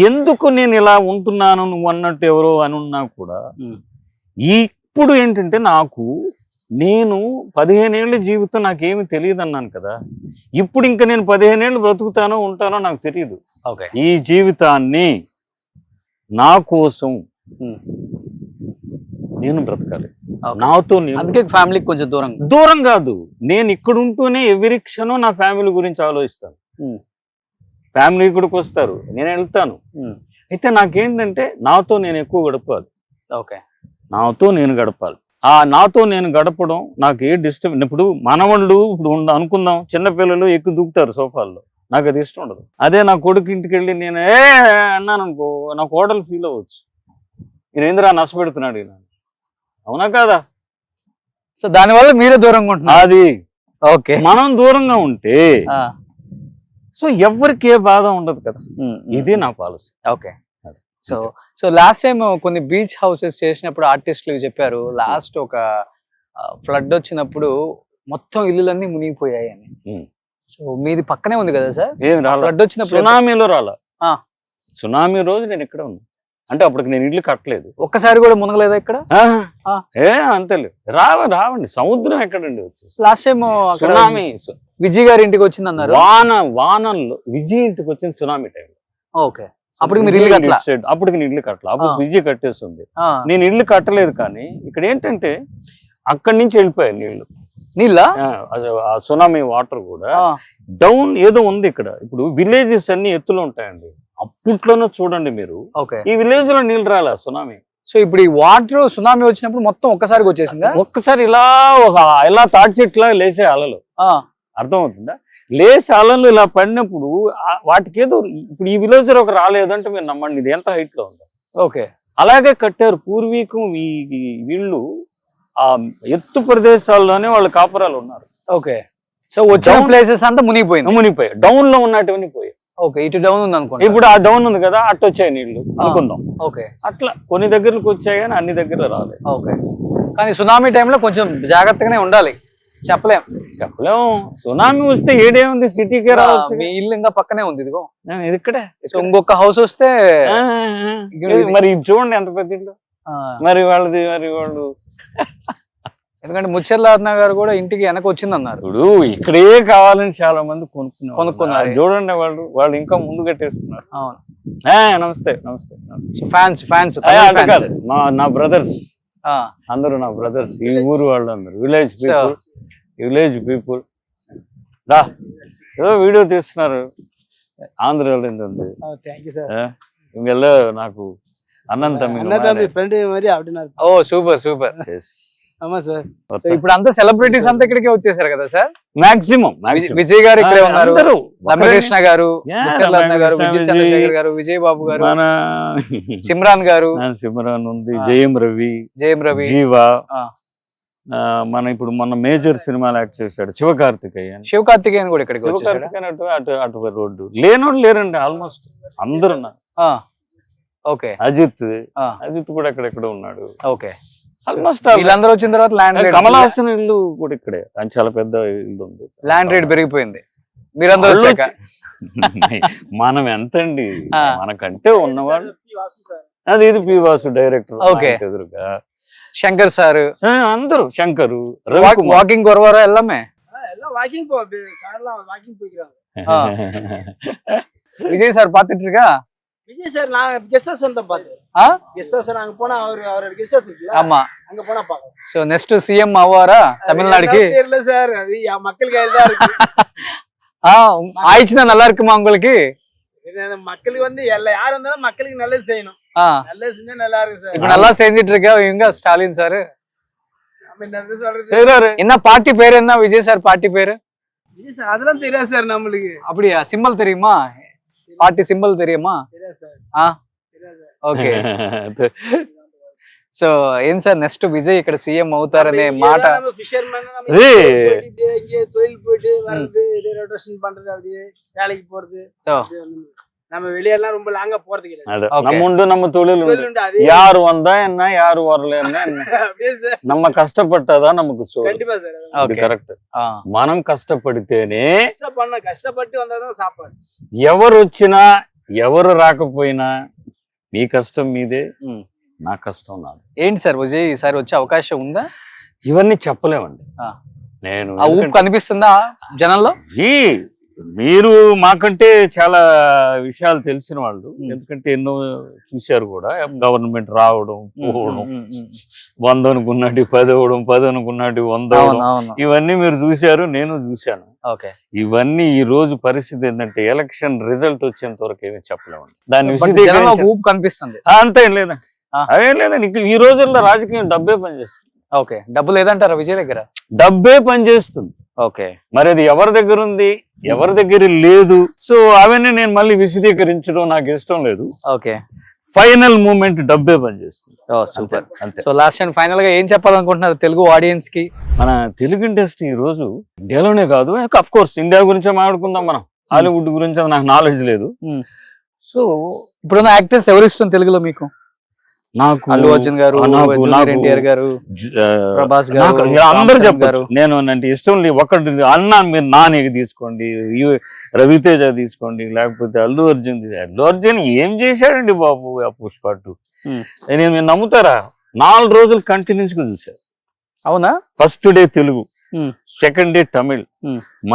ఎందుకు నేను ఇలా ఉంటున్నాను నువ్వు అన్నట్టు ఎవరో అని ఉన్నా కూడా, ఇప్పుడు ఏంటంటే నేను 15 ఏళ్ళ జీవితం నాకేమి తెలియదు అన్నాను కదా. ఇప్పుడు ఇంకా నేను 15 ఏళ్ళు బ్రతుకుతానో ఉంటానో నాకు తెలియదు. ఈ జీవితాన్ని నా కోసం నేను బ్రతకాలి, నాతో. అందుకే ఫ్యామిలీకి కొంచెం దూరం కాదు, నేను ఇక్కడ ఉంటూనే ఎవరి క్షణం నా ఫ్యామిలీ గురించి ఆలోచిస్తాను. ఫ్యామిలీ ఇక్కడికి వస్తారు, నేను వెళ్తాను. అయితే నాకేంటంటే నాతో నేను ఎక్కువ గడపాలి. ఓకే, నాతో నేను గడపాలి. నాతో నేను గడపడం నాకు ఏ డిస్టర్బ్. ఇప్పుడు మనవాళ్ళు ఇప్పుడు అనుకుందాం, చిన్నపిల్లలు ఎక్కువ దూకుతారు సోఫాల్లో, నాకు అది ఇష్టం ఉండదు. అదే నా కొడుకు ఇంటికి వెళ్ళి నేను అన్నాను అనుకో, నా కోడలు ఫీల్ అవ్వచ్చు, ఈయనేంద్రా నష్టపెడుతున్నాడు ఇలా. అవునా కాదా? సో దానివల్ల మీరే దూరంగా ఉంటున్నారు. అది ఓకే, మనం దూరంగా ఉంటే సో ఎవరికి ఏ బాధ ఉండదు కదా. ఇది నా policy. Okay, so last time కొన్ని బీచ్ హౌసెస్ చేసినప్పుడు ఆర్టిస్టులు చెప్పారు, లాస్ట్ ఒక ఫ్లడ్ వచ్చినప్పుడు మొత్తం ఇల్లులన్నీ మునిగిపోయాయి అని. సో మీది పక్కనే ఉంది కదా సార్? ఫ్లడ్ వచ్చినప్పుడు సునామీలో సునామీ రోజు నేను ఇక్కడ ఉన్నా, అంటే అప్పటికి నేను ఇల్లు కట్టలేదు. ఒక్కసారి కూడా మునగలేదా ఇక్కడ? అంతేలేదు. రావండి, సముద్రం ఎక్కడండి వచ్చేసి. లాస్ట్ టైం సునామీ విజయ్ గారి ఇంటికి వచ్చింది అన్నారు. వానల్లో విజయ్ ఇంటికి వచ్చింది సునామీ టైం. ఓకే, అప్పుడు మీరు ఇల్లు కట్టలా? అప్పటికి నేను ఇల్లు కట్టలా, అప్పుడు విజయ్ కట్టేస్తుంది. నేను ఇల్లు కట్టలేదు. కానీ ఇక్కడ ఏంటంటే అక్కడి నుంచి వెళ్ళిపోయాయి నీళ్ళ సునామీ వాటర్ కూడా డౌన్ ఏదో ఉంది ఇక్కడ. ఇప్పుడు విలేజెస్ అన్ని ఎత్తులో ఉంటాయండి. అప్పట్లోనే చూడండి మీరు, ఈ విలేజ్ లో నీళ్ళు రాలా సునామీ. సో ఇప్పుడు ఈ వాటర్ సునామీ వచ్చినప్పుడు మొత్తం ఒక్కసారిగా వచ్చేసిందా? ఒక్కసారి ఇలా తాటి చెట్లా లేసే అలలు, అర్థమవుతుందా? లేసే అలలు ఇలా పడినప్పుడు వాటికి ఏదో, ఇప్పుడు ఈ విలేజ్ లో రాలేదంటే మీరు నమ్మండి, ఇది ఎంత హైట్ లో ఉందో. ఓకే, అలాగే కట్టారు పూర్వీకం. వీళ్ళు ఆ ఎత్తు ప్రదేశాల్లోనే వాళ్ళ కాపురాలు ఉన్నారు. ఓకే, సో వచ్చిన ప్లేసెస్ అంతా మునిగిపోయాయి, డౌన్ లో ఉన్నట్టువన్నీ పోయాయి. ఓకే, ఇటు డౌన్ ఉంది అనుకోండి. ఇప్పుడు ఆ డౌన్ ఉంది కదా, అటు వచ్చాయి నీళ్లు అనుకుందాం. ఓకే, అట్లా కొన్ని దగ్గరకు వచ్చాయి కానీ అన్ని దగ్గర రాలేదు. ఓకే, కానీ సునామీ టైంలో కొంచెం జాగ్రత్తగానే ఉండాలి. చెప్పలేం. సునామీ వస్తే ఏడేముంది, సిటీకే రావచ్చు. మీ ఇల్లు ఇంకా పక్కనే ఉంది, ఇదిగో ఇది ఇక్కడే. ఇంకొక హౌస్ వస్తే మరి ఇది చూడండి ఎంత పెద్ద ఇల్లు. మరి వాళ్ళది మరి వాళ్ళు ఎందుకంటే ముచ్చర్ల రత్న గారు కూడా ఇంటికి వెనక వచ్చింది అన్నారు. ఇప్పుడు ఇక్కడే కావాలని చాలా మంది కొనుక్కున్నారు. చూడండి వాళ్ళు ఇంకా ముందు కట్టేసుకున్నారు. అవును. నమస్తే నమస్తే నమస్తే. ఫ్యాన్స్ నా బ్రదర్స్ అందరూ నా బ్రదర్స్, ఈ ఊరు వాళ్ళు అందరు విలేజ్ పీపుల్ రా ఏదో వీడియో తీస్తున్నారు ఆంధ్రాలో ఉంది. ఇంకెల్లా నాకు అన్నం తమ్మి ఫ్రెండ్ మరి ఓ సూపర్. ஆமா சார். ఇప్పుడు అంతా సెలబ్రిటీస్ అంతా ఇక్కడికే వచ్చేసారు కదా సార్. మాక్సిమం విజయ్ గారు ఇక్కడే ఉన్నారు, రమకృష్ణ గారు, ముచ్చర్ల రత్న గారు, విజయ్ చంద్రశేఖర్ గారు, విజయ్ బాబు గారు, సిమ్రాన్ గారు, సిమ్రాన్ ఉంది, జయం రవి జీవా, మన ఇప్పుడు మొన్న మేజర్ సినిమాలు యాక్ట్ చేశాడు శివకార్తికేయన్ కూడా ఇక్కడికి వచ్చేసాడు. అటు రోడ్డు లేనోళ్ళు లేరండి ఆల్మోస్ట్ అందరు. ఓకే. అజిత్ కూడా ఎక్కడెక్కడ ఉన్నాడు. ఓకే. ఆల్మోస్ట్ వీళ్ళందరూ వచ్చిన తర్వాత ల్యాండ్ కమల్ హాసన్ ఇల్లు కూడా ఇక్కడే, చాలా పెద్ద ఇల్లు ఉంది. ల్యాండ్ రేట్ పెరిగిపోయింది మీరందరూ వచ్చాక. మనం ఎంతండి మనకంటే ఉన్నవాళ్ళు. అది ఇది పి వాసు డైరెక్టర్. ఓకే. ఎదురుగా శంకర్ సార్ అందరూ, శంకరు வாக்கிங் வருவாரா எல்லாமே? எல்லாம் வாக்கிங் போ சார்லாம் வாக்கிங் போய்க்கிறாங்க. விஜய் சார் பாத்துட்டு இருக்கா? விஜய் சார் நான் கெஸ்ட் ஹவுஸ் வந்து பார்த்தேன். கெஸ்ட் ஹவுஸ் அங்க போனா அவரோட கெஸ்ட் ஹவுஸ் இருக்குல, ஆமா, அங்க போனா பாக்கலாம். சோ நெக்ஸ்ட் சிஎம் ஆவாரா தமிழ்நாடுக்கு? தெரியல சார், அது மக்கள் கையில தான் இருக்கு. ஆயிடுச்சுனா நல்லா இருக்குமா உங்களுக்கு? மக்களுக்கு வந்து யார் வந்தாலும் மக்களுக்கு நல்லது செய்யணும். நல்லது செஞ்சா நல்லா இருக்கு சார். இப்ப நல்லா செஞ்சிட்டு இருக்கா இவங்க ஸ்டாலின் சார். செய்றாரு. என்ன பார்ட்டி பேரு என்ன விஜய் சார் பார்ட்டி பேரு? விஜய் சார் அதெல்லாம் தெரியாது சார் நம்மளுக்கு. அப்படியா? சிம்பல் தெரியுமா? பார்ட்டி சிம்பல் தெரியுமா? தெரியாது சார். ఓకే. సో ఏం సార్ నెక్స్ట్ విజయ్ ఇక్కడ సీఎం అవుతారనే మాట? தொழில் போயிட்டு வர்றது, ரொட்டேஷன் பண்றது, அப்படியே வேலைக்கு போறது, நம்ம வெளியெல்லாம் ரொம்ப லாங்கா போறது கிடையாது. நம்ம உண்டு, நம்ம தொழில் உண்டு. யாரு வந்தா என்ன, யாரு வரலன்னா என்ன, நம்ம కష్టపట్టதான் நமக்கு சோறு. கண்டிப்பா சார். అది కరెక్ట్. మనం కష్టపడితేనే, కష్టపట్టి వందதான் సాపాడు. ఎవరు వచ్చినా ఎవరు రాకపోయినా నీ కష్టం మీదే, నా కష్టం నాది. ఏంటి సార్ విజయ్ ఈసారి వచ్చే అవకాశం ఉందా? ఇవన్నీ చెప్పలేమండి. నేను కనిపిస్తుందా జనంలో? మీరు మాకంటే చాలా విషయాలు తెలిసిన వాళ్ళు, ఎందుకంటే ఎన్నో చూశారు కూడా. గవర్నమెంట్ రావడం పోవడం, 100 అనుకున్నట్టు 10 అవడం, 10 అనుకున్నట్టు 100 అవడం, ఇవన్నీ మీరు చూశారు, నేను చూశాను. ఇవన్నీ ఈ రోజు పరిస్థితి ఏంటంటే ఎలక్షన్ రిజల్ట్ వచ్చేంత వరకు ఏమీ చెప్పలేమండి. దాని ఊపు కనిపిస్తుంది. అంతేం లేదండి, అదేం లేదండి. ఈ రోజుల్లో రాజకీయం డబ్బే పనిచేస్తుంది. ఓకే. డబ్బు లేదంటారా విజయ్ దగ్గర? డబ్బే పనిచేస్తుంది. ఓకే. మరి అది ఎవరి దగ్గర ఉంది, ఎవరి దగ్గర లేదు. సో అవన్నీ నేను మళ్ళీ విశదీకరించడం నాకు ఇష్టం లేదు. ఓకే. ఫైనల్ మూమెంట్ డబ్బే పనిచేస్తుంది. సూపర్. అంతే. సో లాస్ట్ అండ్ ఫైనల్ గా ఏం చెప్పాలనుకుంటున్నారు తెలుగు ఆడియన్స్ కి? మన తెలుగు ఇండస్ట్రీ ఈ రోజు ఇండియాలోనే కాదు, అఫ్ కోర్స్ ఇండియా గురించే మాట్లాడుకుందాం మనం. హాలీవుడ్ గురించి నాకు నాలెడ్జ్ లేదు. సో ఇప్పుడున్న యాక్టర్స్ ఎవరు ఇష్టం తెలుగులో మీకు? నాకు అల్లు అర్జున్ గారు, ఎన్టీఆర్ గారు, ప్రభాస్ గారు, అందరు చెప్పారు. నేను అంటే ఇష్టం లేదు. ఒకటి అన్నా, మీరు నానికి తీసుకోండి, రవితేజ తీసుకోండి, లేకపోతే అల్లు అర్జున్. అల్లు అర్జున్ ఏం చేశాడండి బాబు ఆ పుష్ప 2. మీరు నమ్ముతారా, 4 రోజులు కంటిన్యూస్ గా చూశారు. అవునా? First day Telugu, second day Tamil,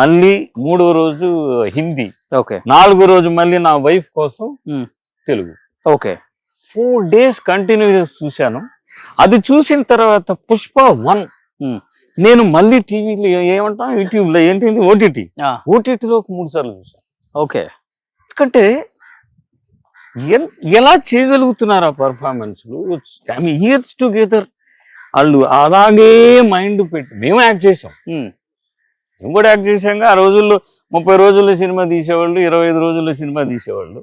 మళ్ళీ 3వ రోజు హిందీ, 4వ రోజు మళ్ళీ నా వైఫ్ కోసం తెలుగు. ఓకే. 4 days కంటిన్యూస్ చూశాను. అది చూసిన తర్వాత పుష్ప 1 నేను మళ్ళీ టీవీలో ఏమంటాను, యూట్యూబ్ లో ఏంటి ఓటీటీలో 3 సార్లు చూశాను. ఓకే. ఎందుకంటే ఎలా చేయగలుగుతున్నారు ఆ పర్ఫార్మెన్స్, ఇయర్స్ టుగెదర్ వాళ్ళు అలాగే మైండ్ పెట్టి. మేము యాక్ట్ చేసాం, మేము కూడా యాక్ట్ చేసాం. ఆ రోజుల్లో 30 రోజుల్లో సినిమా తీసేవాళ్ళు, 25 రోజుల్లో సినిమా తీసేవాళ్ళు.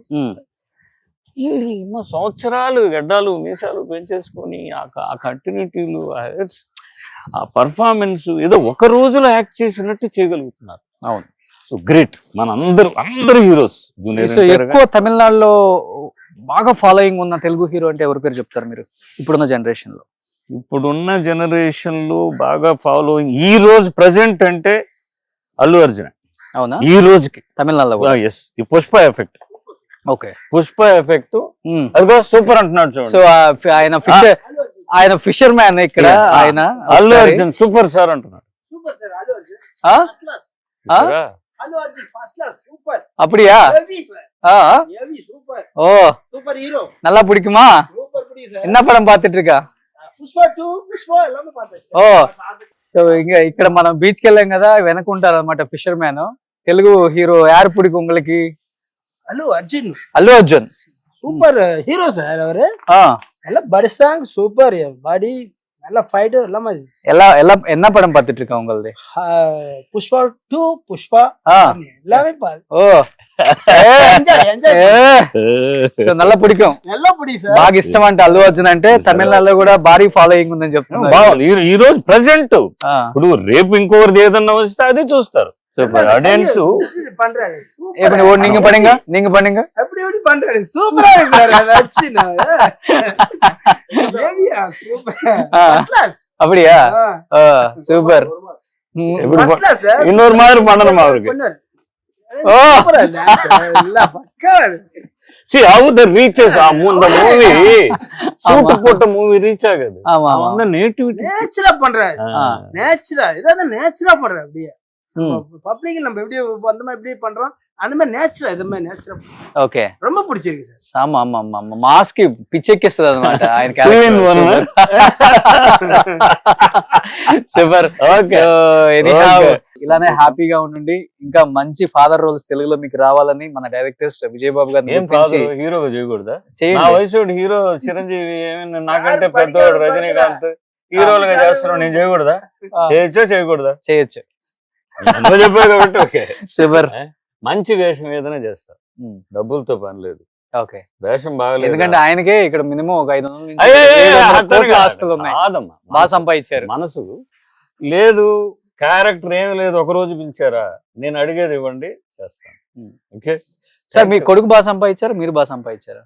సంవత్సరాలు గడ్డాలు మీసాలు పెంచేసుకొని ఆ కంటిన్యూటీలు, ఆ పర్ఫార్మెన్స్ ఏదో ఒక రోజులో యాక్ట్ చేసినట్టు చేయగలుగుతున్నారు. అవును. So great. మన అందరు హీరోస్. ఎక్కువ తమిళనాడులో బాగా ఫాలోయింగ్ ఉన్న తెలుగు హీరో అంటే ఎవరి పేరు చెప్తారు మీరు ఇప్పుడున్న జనరేషన్ లో? ఇప్పుడున్న జనరేషన్ లో బాగా ఫాలోయింగ్ ఈ రోజు ప్రెసెంట్ అంటే అల్లు అర్జున్. అవునా? ఈ రోజుకి తమిళనాడులో ఎస్. ఈ Pushpa effect. Okay. Pushpa effect అదిగో సూపర్ అంటున్నాడు చూడండి. సో ఆయన ఆయన ఫిషర్ మ్యాన్ ఇక్కడ ఆయన అల్లు అర్జున్ సూపర్ స్టార్ అంటున్నాడు. సూపర్ సార్ అల్లు అర్జున్ ఆ? ఫస్ట్ క్లాస్ చూసారా? Allu Arjun first class super அப்படியா ஹெவி சூப்பர் ஓ சூப்பர் ஹீரோ நல்லா பிடிக்குமா சூப்பர் பிடி சார் என்ன படம் பாத்துட்டு இருக்கா పుష్ప 2 పుష్ప எல்லாமே பார்த்தேன் ఓ సో ఇక్కడ మనం బీచ్ కి వెళ్ళాం కదా వెనకుంటారు అనమాట ఫిషర్ మ్యాన్ తెలుగు హీరో యారు పిడికి உங்களுக்கு Allu Arjun Allu Arjun super hero sir அவரு நல்ல பாடி ஸ்ட்ராங் சூப்பர் பாடி நல்ல ஃபைட் எல்லாமே என்ன படம் பாத்துட்டு இருக்கா உங்களது புஷ்பா 2 புஷ்பா எல்லாமே ఓ సో నల్ల పిడికం நல்லா பிடி சார் బాగా ఇష్టం అంటే అల్లు అర్జున్ అంటే తమిళనాడులో కూడా భారీ ఫాలోయింగ్ ఉందని చెప్తున్నారు బాగుంది. ఈ రోజు ప్రెసెంట్ ఇప్పుడు రేపు ఇంకోటి ఏదన్నా వస్తే అది చూస్తారు. ఆడియన్స్ பண்றாரு ఇప్పుడు நீங்க பண்ணுங்க எப்படி எப்படி பண்றாரு சூப்பரா இருக்கு சார் அச்சினா ஏவியா சூப்பர் ஃபர்ஸ்ட் கிளாஸ் அப்படியா சூப்பர் ஃபர்ஸ்ட் கிளாஸ் சார் இன்னொரு மாதிரி பண்ணணும் அவருக்கு. ஓ சூப்பரா இல்ல பக்கா see how the reaches the movie சூட்டு போட்ட மூவி ரீச் ஆகுது. ஆமா ஆமா அந்த நேட்டிவிட்டி நேச்சுரலா பண்றாரு நேச்சுரலா இதான் நேச்சுரலா பண்றாரு அப்படியே பப்ளிக் நம்ம எப்படி அந்த மாதிரி எப்படி பண்றோம் அந்த மாதிரி நேச்சுரல் இது மாதிரி நேச்சுரல் ఓకే ரொம்ப பிடிச்சிருக்கு சார் ஆமா ஆமா ஆமா మాస్క్ పిచ్చెక్కిస్తుంది అనమాట ఆయన సూపర్ ఇలానే హ్యాపీగా ఉండండి ఇంకా మంచి ఫాదర్ రోల్స్ తెలుగులో మీకు రావాలని మన డైరెక్టర్స్ విజయ్ బాబు గారిని హీరోగా చేయకూడదా? నా చేయండి వయసు హీరో చిరంజీవి ఏమైనా నాకంటే పెద్దవాడు రజనీకాంత్ హీరోలుగా చేస్తున్నాడు, నేను చేయకూడదా? చేయొచ్చా చేయకూడదా? చేయొచ్చు నువ్వు చెప్పావు కాబట్టి ఓకే. సూపర్ మంచి వేషం ఏదైనా చేస్తా, డబ్బులతో పని లేదు. ఓకే వేషం బాగలేదు ఎందుకంటే ఆయనకే ఇక్కడ మినిమం ఒక 500 నుంచి అయ్యే, 700 కోట్ల ఆస్తులు ఉన్నాయి, కాదమ్మా, బాగా సంపాదించారు. మనసు లేదు, క్యారెక్టర్ ఏమి లేదు, ఒక రోజు పిలిచారా నేను అడిగేది ఇవ్వండి చేస్తాను. ఓకే సార్ మీ కొడుకు బాగా సంపాదించారు, మీరు బాగా సంపాదించారు,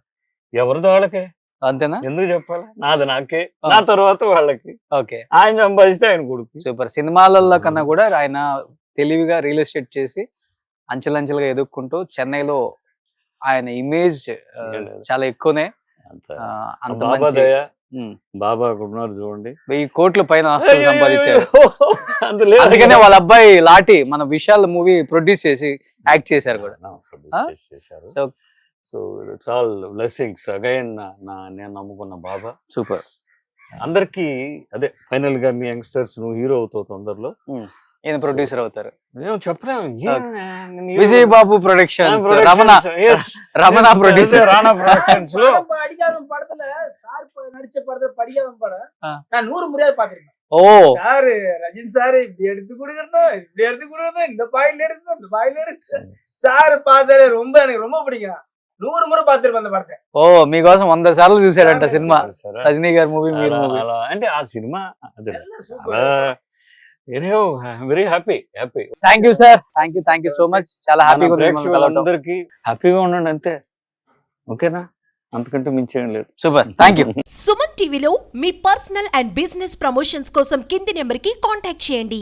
ఎవరిది వాళ్ళకే, అంతేనా? ఎందుకు చెప్పాలి? నాది నాకే, నా తర్వాత వాళ్ళకి. ఓకే ఆయన సంపాదిస్తే ఆయన కొడుకు. సూపర్. సినిమాలలో కన్నా కూడా ఆయన తెలివిగా రియల్ ఎస్టేట్ చేసి అంచెలంచెలుగా ఎదుక్కుంటూ చెన్నైలో ఆయన ఇమేజ్ చాలా ఎక్కువనే అంత బాబా మంచి దయ, బాబా ఉన్నారు చూడండి, 1000 కోట్ల పైన ఆస్తులు సంపాదించారు. అందులో అందుకనే వాళ్ళ అబ్బాయి లాటి మన విశాల్ మూవీ ప్రొడ్యూస్ చేసి యాక్ట్ చేశారు కూడా. చేశారు. So so it's all blessings again. నేను నమ్ముకున్న బాబా సూపర్. అందరికి అదే ఫైనల్ గా మీ యంగ్స్టర్స్ నువ్వు హీరో అవుతావు తొందరలో, ఈయన ప్రొడ్యూసర్ అవుతారు. మేము చెప్పలేము. Vijay Babu productions, Ramana producer, Rana productions లో படிக்காத படத்துல சார் நடிச்ச படத்துல படிக்காத படம் நான் 100 முறையாவது பாத்திருக்கேன். ఓ சாரு ரஜினி சாரு இப்படி எடுத்து கொடுக்கணும், இப்படி எடுத்து கொடுக்கணும், இந்த பாயில எடுக்கணும், இந்த பாயில எடுக்கணும், சாரு பார்த்தாலே ரொம்ப எனக்கு ரொம்ப பிடிக்கும். 100 ముறை పాతిరుపేన్ அந்த படத்தை. ఓ మీకోసం 100 సార్లు చూసారంట సినిమా, రజనీ గారి మూవీ, మీరు మూవీ. అంటే ఆ సినిమా అదే very happy. Thank you sir, thank you so much. చాలా హ్యాపీగా ఉంది, అందరికి హ్యాపీగా ఉండండి అంతే, ఓకేనా? అంతకంటే మించేం లేదు. Super, thank you. సుమన్ టీవీలో మీ పర్సనల్ అండ్ బిజినెస్ ప్రమోషన్స్ కోసం కింది నెంబర్ కి కాంటాక్ట్ చేయండి.